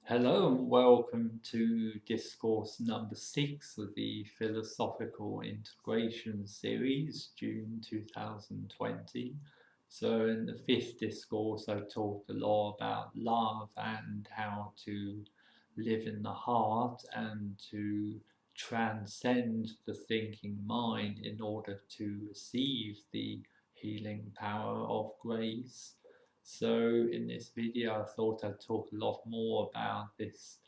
Hello and welcome to discourse number 6 of the Philosophical Integration series, June 2020. So in the fifth discourse I talked a lot about love and how to live in the heart and to transcend the thinking mind in order to receive the healing power of grace. So in this video I thought I'd talk a lot more about this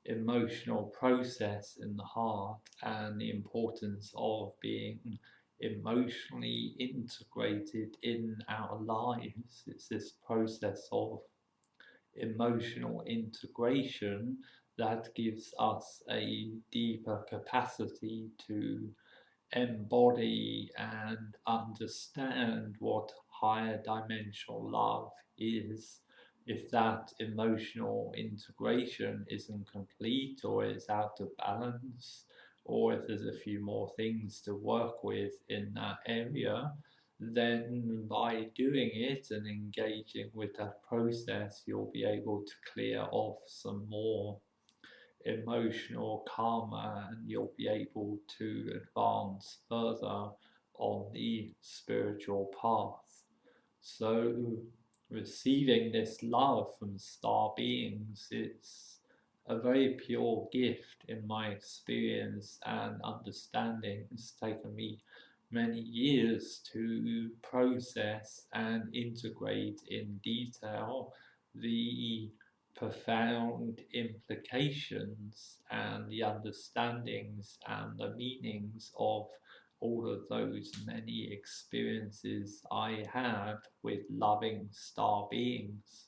emotional process in the heart and the importance of being emotionally integrated in our lives. It's this process of emotional integration that gives us a deeper capacity to embody and understand what higher dimensional love is. If that emotional integration isn't complete or is out of balance, or if there's a few more things to work with in that area, then by doing it and engaging with that process, you'll be able to clear off some more emotional karma and you'll be able to advance further on the spiritual path. So receiving this love from star beings is a very pure gift in my experience and understanding. It's taken me many years to process and integrate in detail the profound implications and the understandings and the meanings of all of those many experiences I had with loving star beings.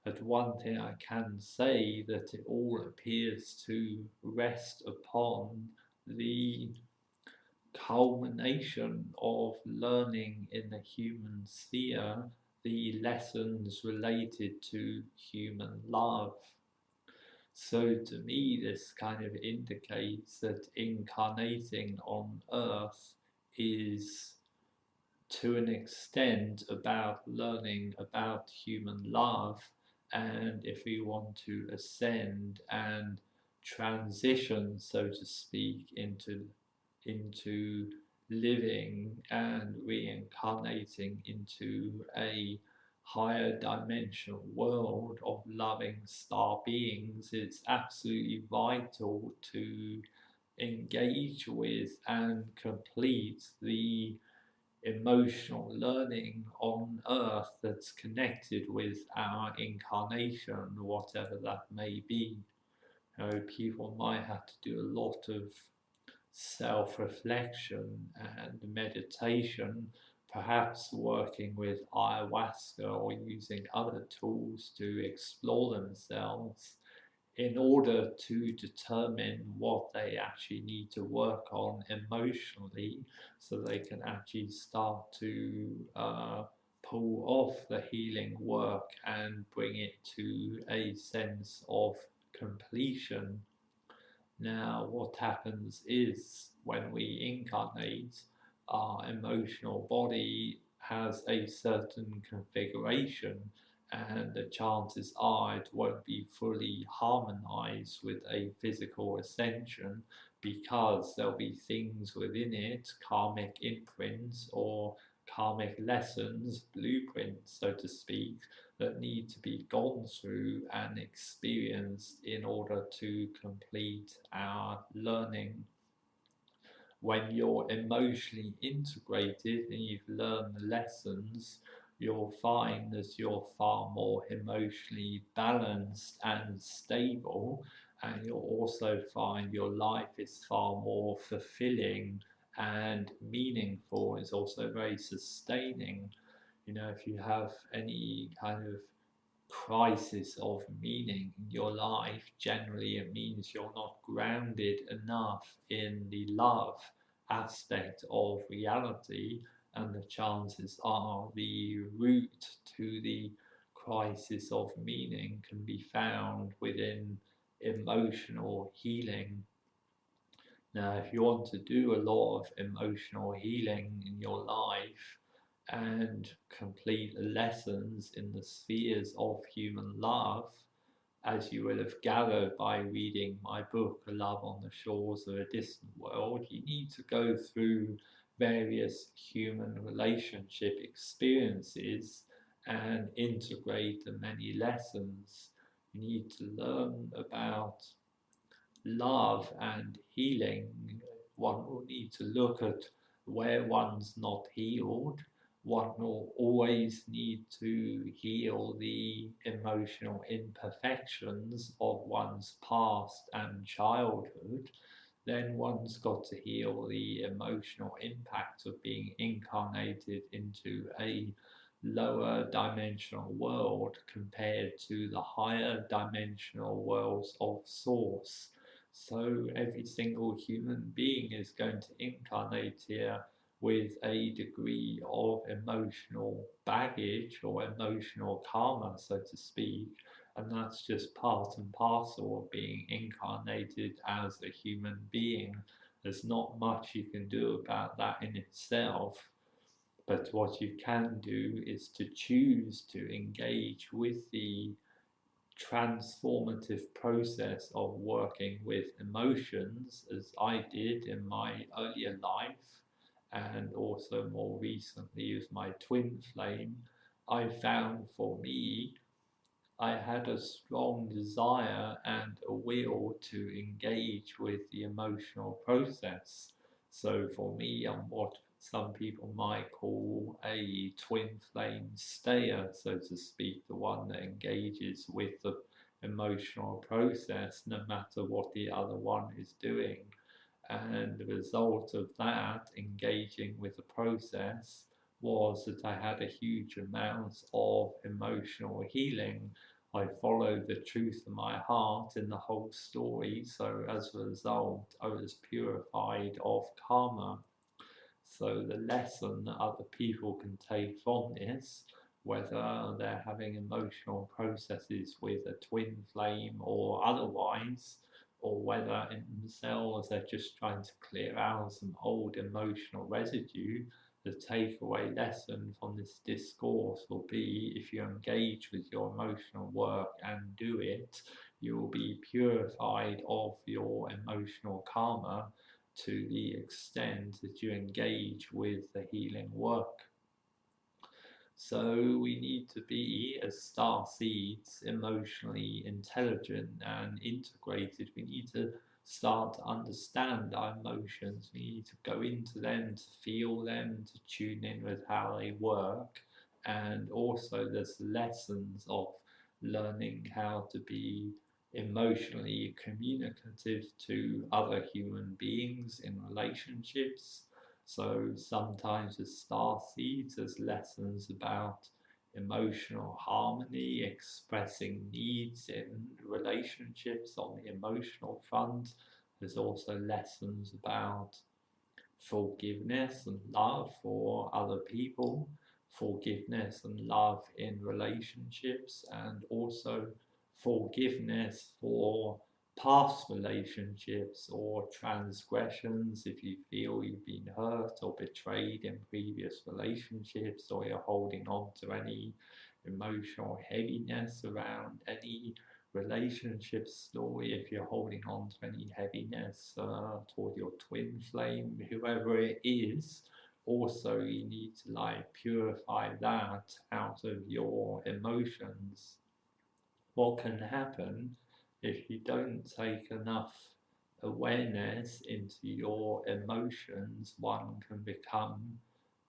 But one thing I can say that it all appears to rest upon the culmination of learning in the human sphere the lessons related to human love. So to me, this kind of indicates that incarnating on Earth is to an extent about learning about human love, and if we want to ascend and transition, so to speak, into living and reincarnating into a higher dimensional world of loving star beings, it's absolutely vital to engage with and complete the emotional learning on Earth that's connected with our incarnation, whatever that may be. You know, people might have to do a lot of self-reflection and meditation, perhaps working with ayahuasca or using other tools to explore themselves in order to determine what they actually need to work on emotionally so they can actually start to pull off the healing work and bring it to a sense of completion. Now, what happens is when we incarnate, our emotional body has a certain configuration, and the chances are it won't be fully harmonized with a physical ascension because there'll be things within it, karmic imprints or karmic lessons, blueprints, so to speak, that need to be gone through and experienced in order to complete our learning. When you're emotionally integrated and you've learned the lessons, you'll find that you're far more emotionally balanced and stable, and you'll also find your life is far more fulfilling and meaningful. It's also very sustaining. You know, if you have any kind of crisis of meaning in your life, generally it means you're not grounded enough in the love aspect of reality, and the chances are the root to the crisis of meaning can be found within emotional healing. Now, if you want to do a lot of emotional healing in your life and complete lessons in the spheres of human love, as you will have gathered by reading my book, A Love on the Shores of a Distant World, you need to go through various human relationship experiences and integrate the many lessons. You need to learn about love and healing. One will need to look at where one's not healed. One will always need to heal the emotional imperfections of one's past and childhood. Then one's got to heal the emotional impact of being incarnated into a lower dimensional world compared to the higher dimensional worlds of source. So every single human being is going to incarnate here with a degree of emotional baggage or emotional karma, so to speak, and that's just part and parcel of being incarnated as a human being. There's not much you can do about that in itself, but what you can do is to choose to engage with the transformative process of working with emotions, as I did in my earlier life, and also more recently with my twin flame. I found for me, I had a strong desire and a will to engage with the emotional process. So for me, I'm what some people might call a twin flame stayer, so to speak, the one that engages with the emotional process no matter what the other one is doing. And the result of that, engaging with the process, was that I had a huge amount of emotional healing. I followed the truth of my heart in the whole story, so as a result, I was purified of karma. So the lesson that other people can take from this, whether they're having emotional processes with a twin flame or otherwise, or whether in themselves they're just trying to clear out some old emotional residue, the takeaway lesson from this discourse will be, if you engage with your emotional work and do it, you will be purified of your emotional karma to the extent that you engage with the healing work. So we need to be, as star seeds, emotionally intelligent and integrated. We need to start to understand our emotions. We need to go into them, to feel them, to tune in with how they work. And also there's lessons of learning how to be emotionally communicative to other human beings in relationships. So sometimes with star seeds, there's lessons about emotional harmony, expressing needs in relationships on the emotional front. There's also lessons about forgiveness and love for other people, forgiveness and love in relationships, and also forgiveness for past relationships or transgressions if you feel you've been hurt or betrayed in previous relationships, or you're holding on to any emotional heaviness around any relationship story, if you're holding on to any heaviness toward your twin flame, whoever it is. Also, you need to purify that out of your emotions. What can happen if you don't take enough awareness into your emotions? One can become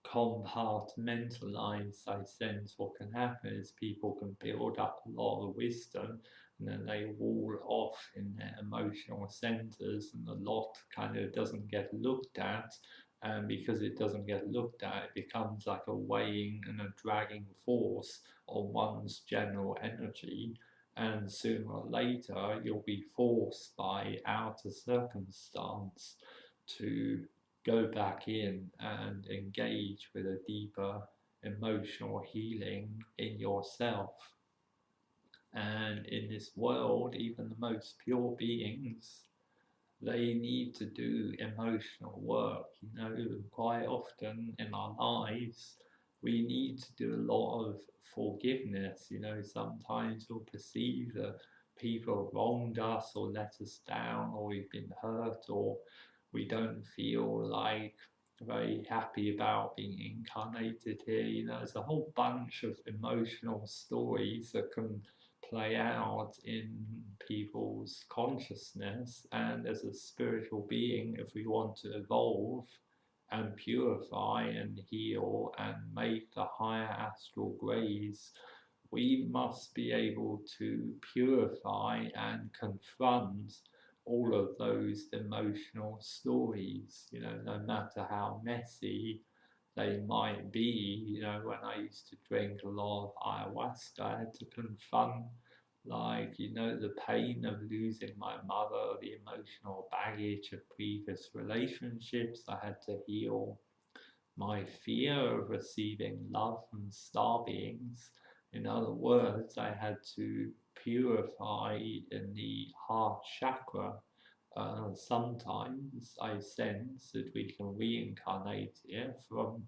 compartmentalized. I sense what can happen is people can build up a lot of wisdom and then they wall off in their emotional centers, and a lot kind of doesn't get looked at. And because it doesn't get looked at, it becomes like a weighing and a dragging force on one's general energy, and sooner or later you'll be forced by outer circumstance to go back in and engage with a deeper emotional healing in yourself. And in this world, even the most pure beings, they need to do emotional work. Quite often in our lives, we need to do a lot of forgiveness. Sometimes we'll perceive that people have wronged us or let us down, or we've been hurt, or we don't feel like very happy about being incarnated here. You know, there's a whole bunch of emotional stories that can play out in people's consciousness. And as a spiritual being, if we want to evolve and purify and heal and make the higher astral grades, we must be able to purify and confront all of those emotional stories, you know, no matter how messy they might be. You know, when I used to drink a lot of ayahuasca, I had to confront, like, you know, the pain of losing my mother, the emotional baggage of previous relationships. I had to heal my fear of receiving love from star beings. In other words, I had to purify in the heart chakra. Sometimes I sense that we can reincarnate here from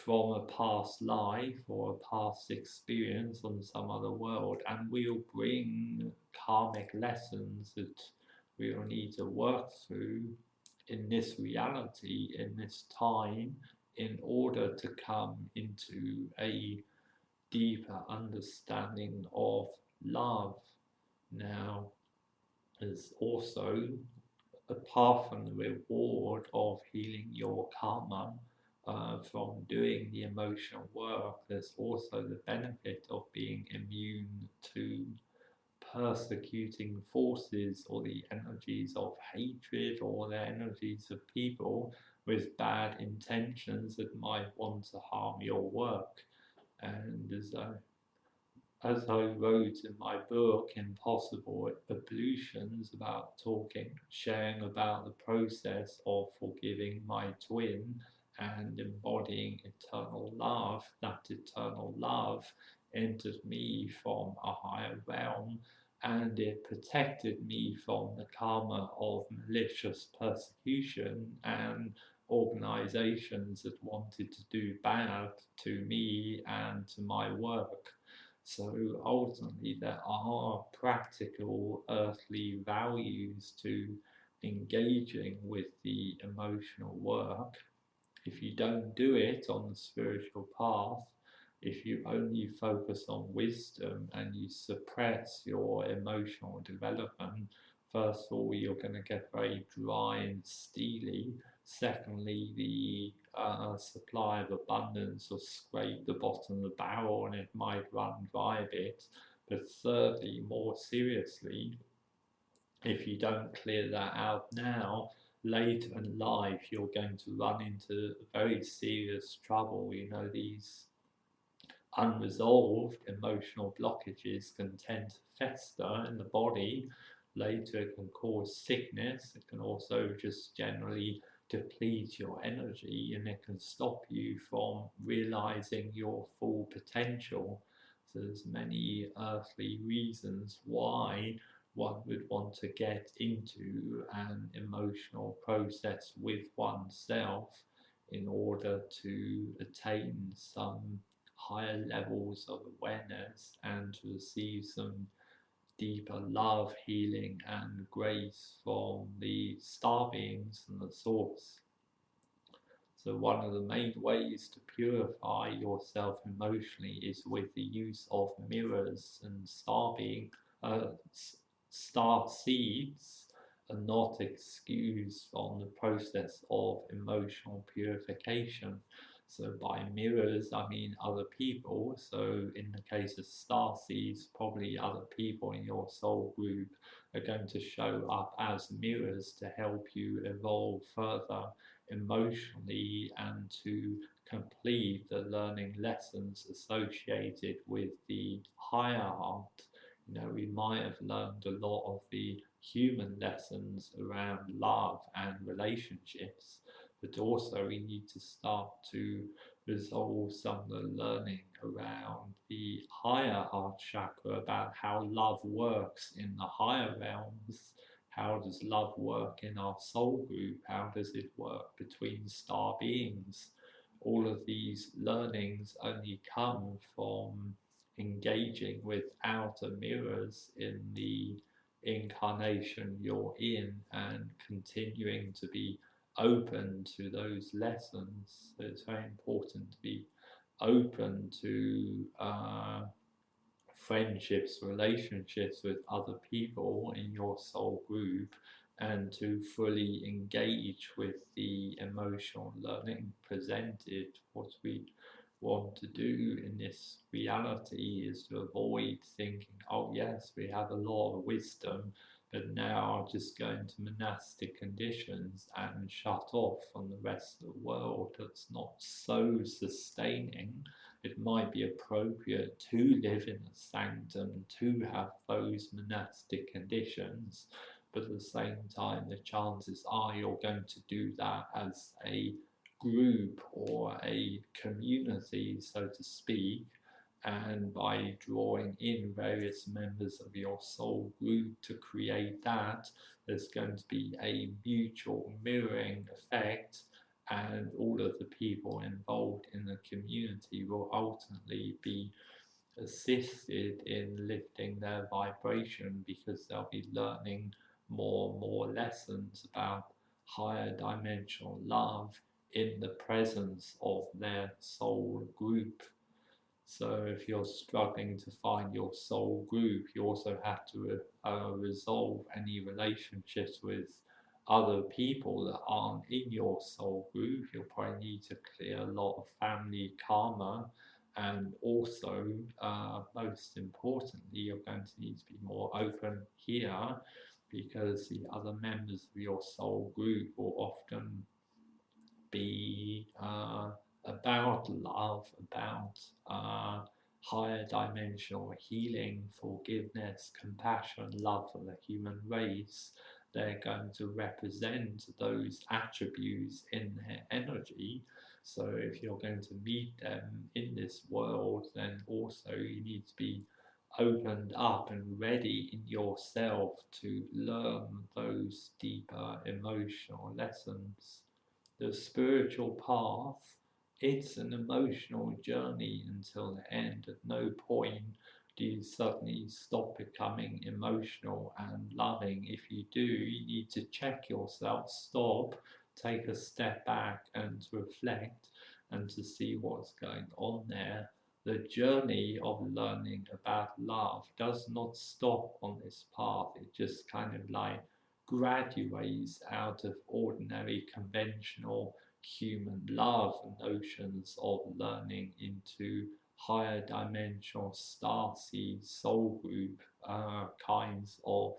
a past life or a past experience on some other world, and we'll bring karmic lessons that we will need to work through in this reality, in this time, in order to come into a deeper understanding of love. Now, there's also, apart from the reward of healing your karma from doing the emotional work, there's also the benefit of being immune to persecuting forces or the energies of hatred or the energies of people with bad intentions that might want to harm your work. And as I wrote in my book, Impossible Ablutions, about sharing about the process of forgiving my twin and embodying eternal love, that eternal love entered me from a higher realm, and it protected me from the karma of malicious persecution and organizations that wanted to do bad to me and to my work. So ultimately, there are practical earthly values to engaging with the emotional work. If you don't do it on the spiritual path, if you only focus on wisdom and you suppress your emotional development, first of all, you're going to get very dry and steely. Secondly, the supply of abundance will scrape the bottom of the barrel and it might run dry a bit. But thirdly, more seriously, if you don't clear that out now, later in life you're going to run into very serious trouble. You know, these unresolved emotional blockages can tend to fester in the body. Later it can cause sickness. It can also just generally deplete your energy, and it can stop you from realizing your full potential. So there's many earthly reasons why one would want to get into an emotional process with oneself in order to attain some higher levels of awareness and to receive some deeper love, healing, and grace from the star beings and the source. So one of the main ways to purify yourself emotionally is with the use of mirrors, and star seeds are not excused on the process of emotional purification. So by mirrors, I mean other people. So in the case of star seeds, probably other people in your soul group are going to show up as mirrors to help you evolve further emotionally and to complete the learning lessons associated with the higher heart. You know, we might have learned a lot of the human lessons around love and relationships, but also we need to start to resolve some of the learning around the higher heart chakra about how love works in the higher realms. How does love work in our soul group? How does it work between star beings? All of these learnings only come from engaging with outer mirrors in the incarnation you're in and continuing to be open to those lessons. So it's very important to be open to friendships, relationships with other people in your soul group, and to fully engage with the emotional learning presented. What we want to do in this reality is to avoid thinking, oh yes, we have a lot of wisdom, but now just go into monastic conditions and shut off from the rest of the world. That's not so sustaining. It might be appropriate to live in a sanctum, to have those monastic conditions, but at the same time, the chances are you're going to do that as a group or a community, so to speak, and by drawing in various members of your soul group to create that, there's going to be a mutual mirroring effect, and all of the people involved in the community will ultimately be assisted in lifting their vibration, because they'll be learning more and more lessons about higher dimensional love in the presence of their soul group. So if you're struggling to find your soul group, you also have to resolve any relationships with other people that aren't in your soul group. You'll probably need to clear a lot of family karma, and also, most importantly, you're going to need to be more open here, because the other members of your soul group will often be about love, about higher dimensional healing, forgiveness, compassion, love for the human race. They're going to represent those attributes in their energy. So if you're going to meet them in this world, then also you need to be opened up and ready in yourself to learn those deeper emotional lessons. The spiritual path, it's an emotional journey until the end. At no point do you suddenly stop becoming emotional and loving. If you do, you need to check yourself, stop, take a step back and to reflect and to see what's going on there. The journey of learning about love does not stop on this path. It just kind of like graduates out of ordinary conventional human love notions of learning into higher dimensional starseed soul group kinds of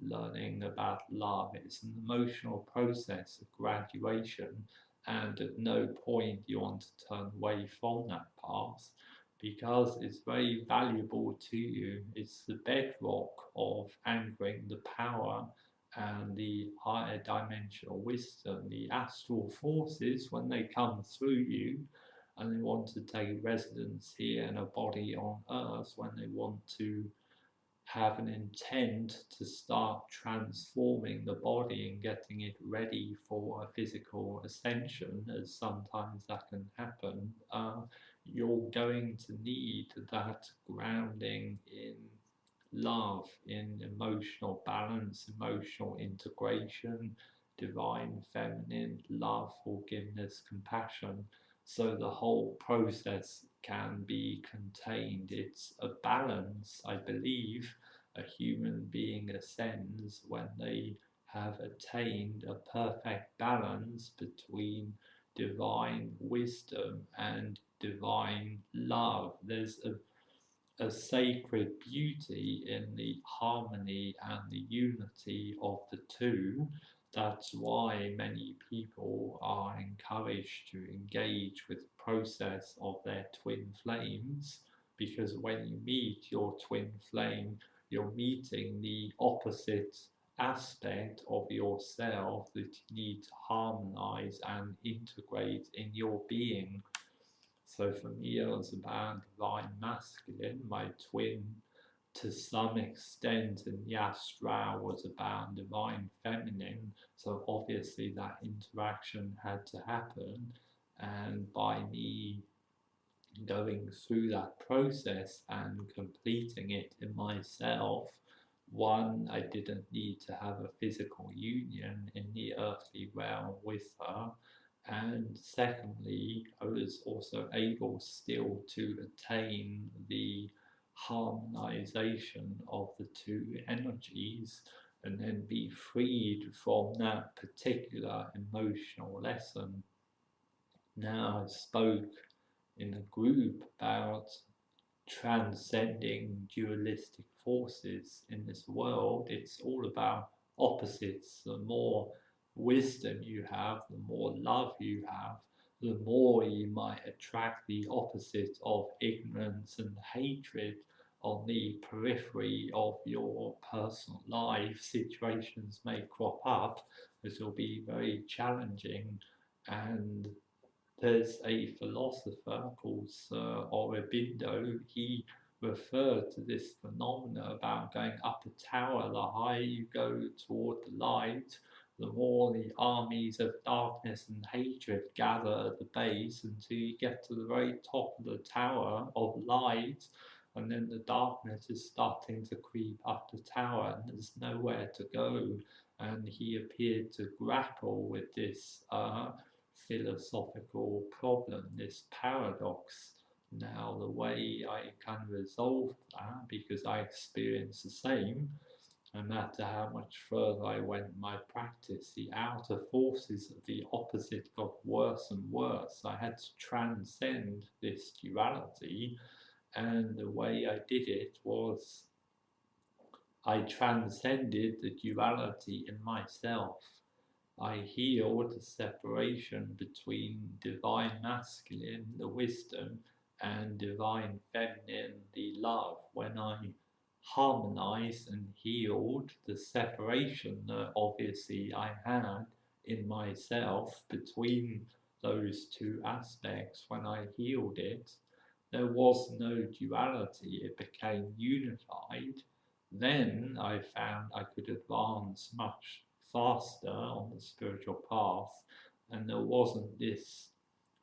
learning about love. It's an emotional process of graduation, and at no point you want to turn away from that path, because it's very valuable to you. It's the bedrock of anchoring the power and the higher dimensional wisdom. The astral forces, when they come through you and they want to take residence here in a body on earth, when they want to have an intent to start transforming the body and getting it ready for a physical ascension, as sometimes that can happen, you're going to need that grounding in love, in emotional balance, emotional integration, divine feminine love, forgiveness, compassion, so the whole process can be contained. It's a balance, I believe. A human being ascends when they have attained a perfect balance between divine wisdom and divine love. There's a sacred beauty in the harmony and the unity of the two. That's why many people are encouraged to engage with the process of their twin flames, because when you meet your twin flame, you're meeting the opposite aspect of yourself that you need to harmonize and integrate in your being. So for me, it was about divine masculine. My twin, to some extent, in the astral was about divine feminine. So obviously that interaction had to happen. And by me going through that process and completing it in myself, one, I didn't need to have a physical union in the earthly realm with her, and secondly, I was also able still to attain the harmonization of the two energies and then be freed from that particular emotional lesson. Now I spoke in a group about transcending dualistic forces in this world. It's all about opposites. The more wisdom you have, the more love you have, the more you might attract the opposite of ignorance and hatred on the periphery of your personal life. Situations may crop up that will be very challenging, and there's a philosopher called Sir Aurobindo. He referred to this phenomena about going up a tower. The higher you go toward the light, the more the armies of darkness and hatred gather at the base until you get to the very top of the tower of light, and then the darkness is starting to creep up the tower and there's nowhere to go. And he appeared to grapple with this philosophical problem, this paradox. Now, the way I can resolve that, because I experienced the same, no matter how much further I went in my practice, the outer forces of the opposite got worse and worse. I had to transcend this duality, and the way I did it was I transcended the duality in myself. I healed the separation between divine masculine, the wisdom, and divine feminine, the love. When I harmonized and healed the separation that obviously I had in myself between those two aspects, when I healed it, there was no duality, it became unified. Then I found I could advance much faster on the spiritual path, and there wasn't this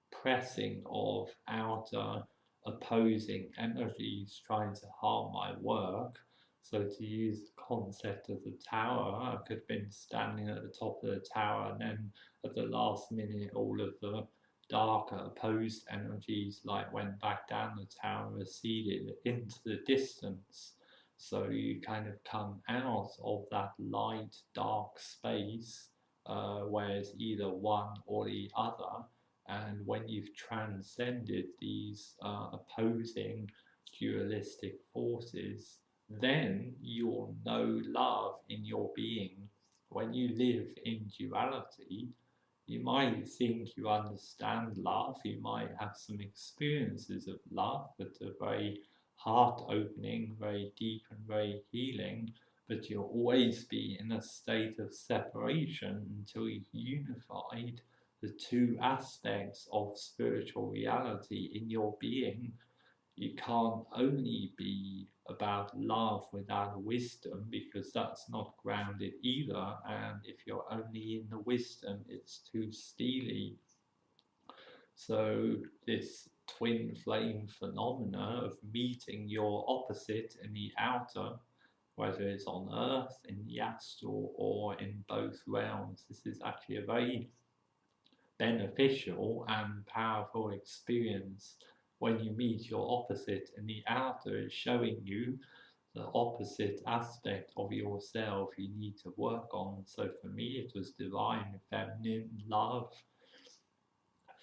pressing of outer opposing energies trying to harm my work. So, to use the concept of the tower, I could have been standing at the top of the tower, and then at the last minute, all of the darker opposed energies like went back down the tower, receded into the distance. So you kind of come out of that light dark space, where it's either one or the other. And when you've transcended these opposing dualistic forces, then you'll know love in your being. When you live in duality, you might think you understand love, you might have some experiences of love that are very heart opening, very deep, and very healing, but you'll always be in a state of separation until you've unified the two aspects of spiritual reality in your being. You can't only be about love without wisdom, because that's not grounded either, and if you're only in the wisdom, it's too steely. So this twin flame phenomena of meeting your opposite in the outer, whether it's on earth, in the astral, or in both realms, this is actually a very beneficial and powerful experience. When you meet your opposite in the outer, it's showing you the opposite aspect of yourself you need to work on. So for me, it was divine feminine love,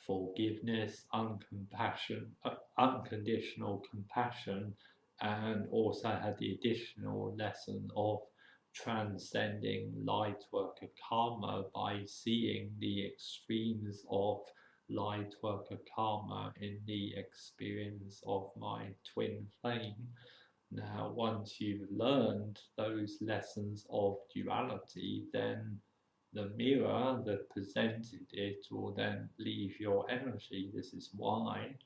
forgiveness, unconditional compassion, and also had the additional lesson of transcending light worker karma by seeing the extremes of light worker karma in the experience of my twin flame. Now, once you've learned those lessons of duality, then the mirror that presented it will then leave your energy. This is why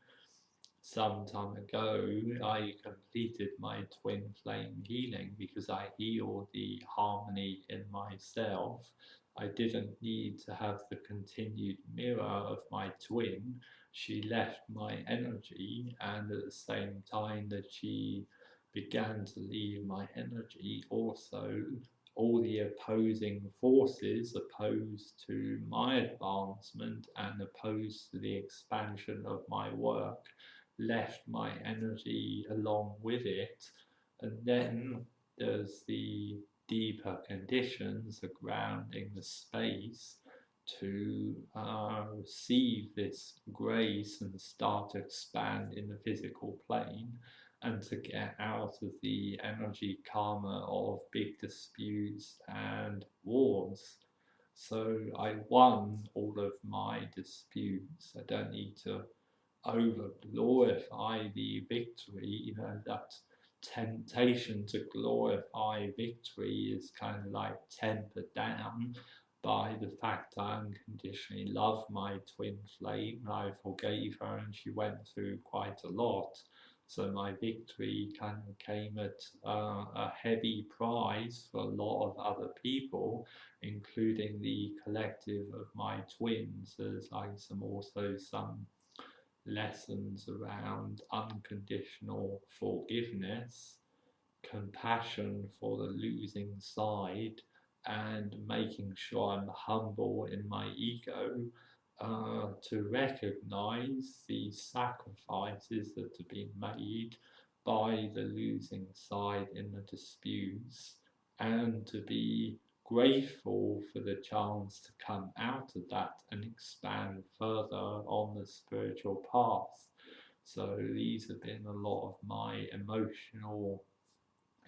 some time ago I completed my twin flame healing, because I healed the harmony in myself. I didn't need to have the continued mirror of my twin she left my energy, and at the same time that she began to leave my energy, also all the opposing forces opposed to my advancement and opposed to the expansion of my work left my energy along with it. And then there's the deeper conditions, the grounding, the space to receive this grace and start to expand in the physical plane, and to get out of the energy karma of big disputes and wars. So I won all of my disputes. I don't need to over glorify the victory. You know, that temptation to glorify victory is kind of like tempered down by the fact I unconditionally love my twin flame. I forgave her and she went through quite a lot. So my victory kind of came at a heavy price for a lot of other people, including the collective of my twins. There's like also some lessons around unconditional forgiveness, compassion for the losing side, and making sure I'm humble in my ego to recognize the sacrifices that have been made by the losing side in the disputes, and to be grateful for the chance to come out of that and expand further on the spiritual path. So these have been a lot of my emotional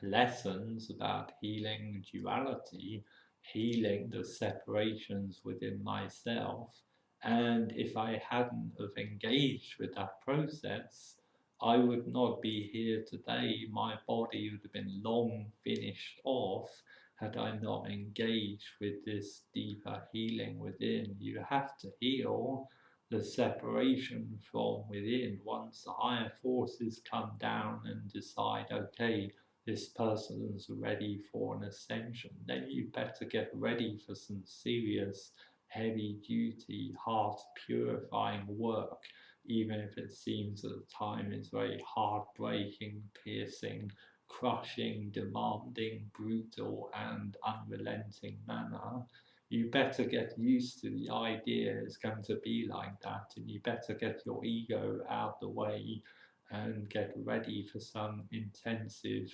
lessons about healing duality, healing the separations within myself. And if I hadn't have engaged with that process, I would not be here today. My body would have been long finished off had I not engaged with this deeper healing within. You have to heal the separation from within. Once the higher forces come down and decide, okay, this person's ready for an ascension, then you better get ready for some serious, heavy duty, heart purifying work, even if it seems at the time is very heartbreaking, piercing, crushing, demanding, brutal, and unrelenting manner. You better get used to the idea it's going to be like that, and you better get your ego out the way and get ready for some intensive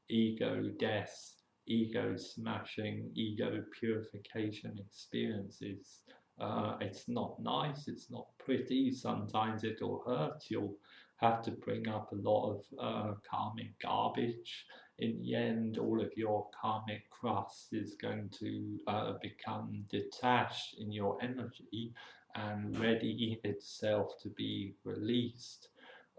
ego death, ego smashing, ego purification experiences. It's not nice, it's not pretty, sometimes it'll hurt, you'll have to bring up a lot of karmic garbage. In the end, all of your karmic crust is going to become detached in your energy and ready itself to be released.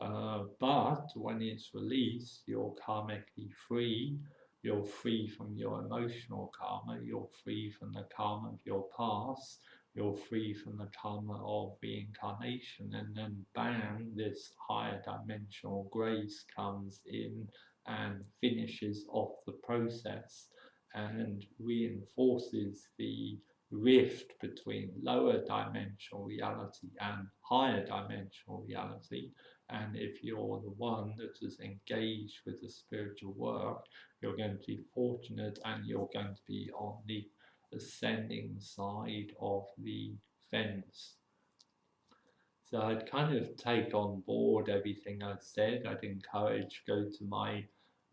But when it's released, you're karmically free. You're free from your emotional karma. You're free from the karma of your past. You're free from the karma of reincarnation. And then bam, this higher dimensional grace comes in and finishes off the process and reinforces the rift between lower dimensional reality and higher dimensional reality. And if you're the one that is engaged with the spiritual work, you're going to be fortunate and you're going to be on the ascending side of the fence. So I'd kind of take on board everything I've said. I'd encourage go to my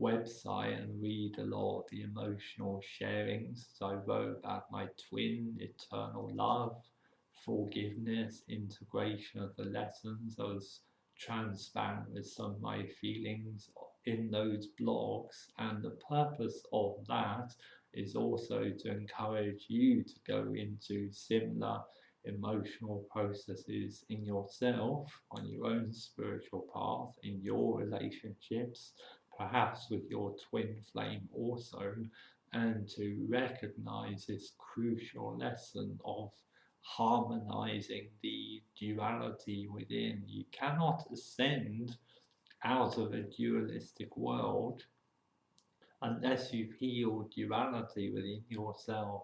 website and read a lot of the emotional sharings. So I wrote about my twin, eternal love, forgiveness, integration of the lessons. I was transparent with some of my feelings in those blogs, and the purpose of that is also to encourage you to go into similar emotional processes in yourself, on your own spiritual path, in your relationships, perhaps with your twin flame also, and to recognize this crucial lesson of harmonizing the duality within. You cannot ascend out of a dualistic world unless you've healed duality within yourself,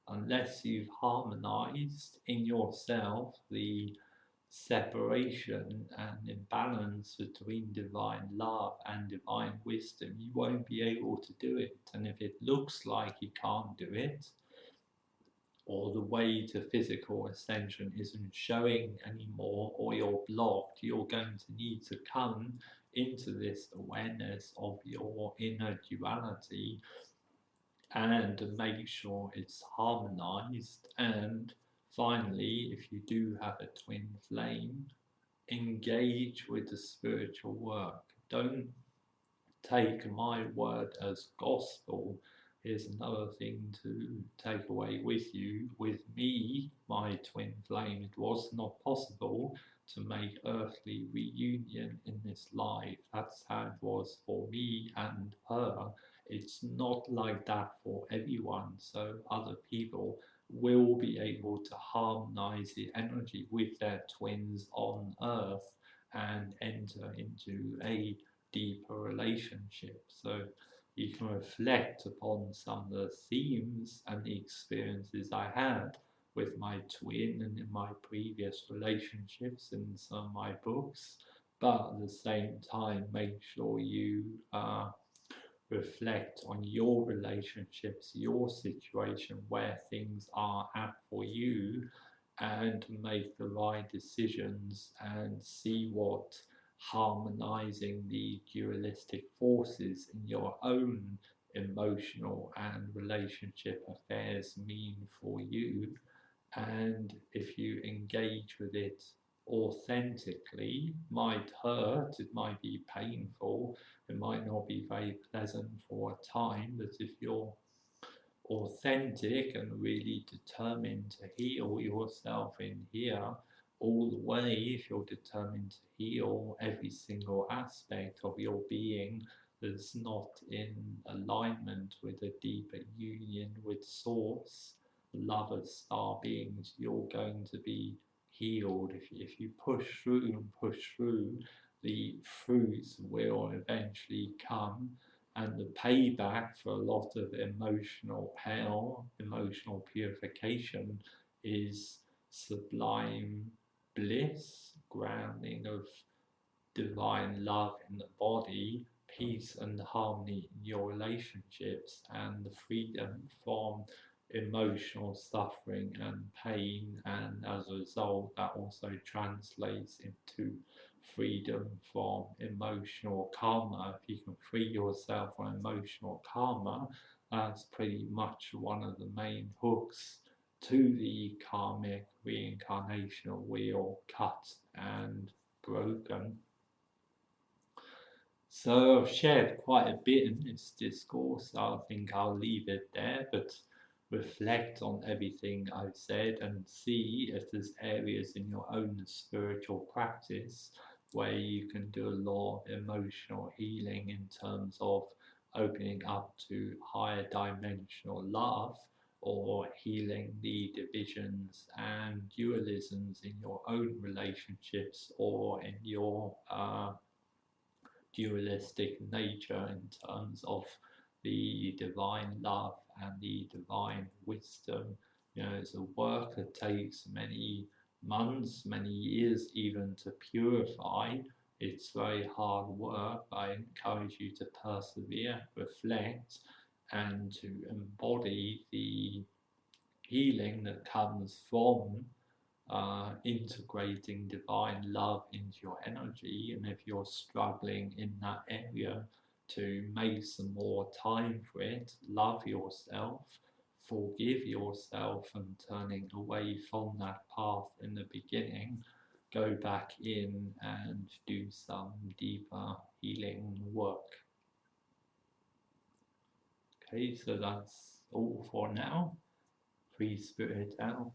unless you've harmonized in yourself the separation and imbalance between divine love and divine wisdom, you won't be able to do it. And if it looks like you can't do it, or the way to physical ascension isn't showing anymore, or you're blocked, you're going to need to come into this awareness of your inner duality and make sure it's harmonized. And finally, if you do have a twin flame, engage with the spiritual work. Don't take my word as gospel. Here's another thing to take away with you. With me, my twin flame, it was not possible to make earthly reunion in this life. That's how it was for me and her. It's not like that for everyone. So other people will be able to harmonize the energy with their twins on earth and enter into a deeper relationship. So you can reflect upon some of the themes and the experiences I had with my twin and in my previous relationships in some of my books, but at the same time make sure you reflect on your relationships, your situation, where things are at for you, and make the right decisions and see what harmonizing the dualistic forces in your own emotional and relationship affairs mean for you. And if you engage with it authentically, might hurt, it might be painful, it might not be very pleasant for a time, but if you're authentic and really determined to heal yourself in here all the way, if you're determined to heal every single aspect of your being that's not in alignment with a deeper union with source, love as star beings, you're going to be healed. If you push through and push through, the fruits will eventually come, and the payback for a lot of emotional hell, emotional purification, is sublime bliss, grounding of divine love in the body, peace and harmony in your relationships, and the freedom from emotional suffering and pain. And as a result, that also translates into freedom from emotional karma. If you can free yourself from emotional karma, that's pretty much one of the main hooks to the karmic reincarnational wheel, cut and broken. So I've shared quite a bit in this discourse. I think I'll leave it there, but reflect on everything I've said and see if there's areas in your own spiritual practice where you can do a lot of emotional healing in terms of opening up to higher dimensional love, or healing the divisions and dualisms in your own relationships or in your dualistic nature in terms of the divine love and the divine wisdom. You know, it's a work that takes many months, many years even to purify. It's very hard work. I encourage you to persevere, reflect, and to embody the healing that comes from integrating divine love into your energy. And if you're struggling in that area, to make some more time for it, love yourself, forgive yourself, and turning away from that path in the beginning, go back in and do some deeper healing work. Okay, so that's all for now. Free spirit out.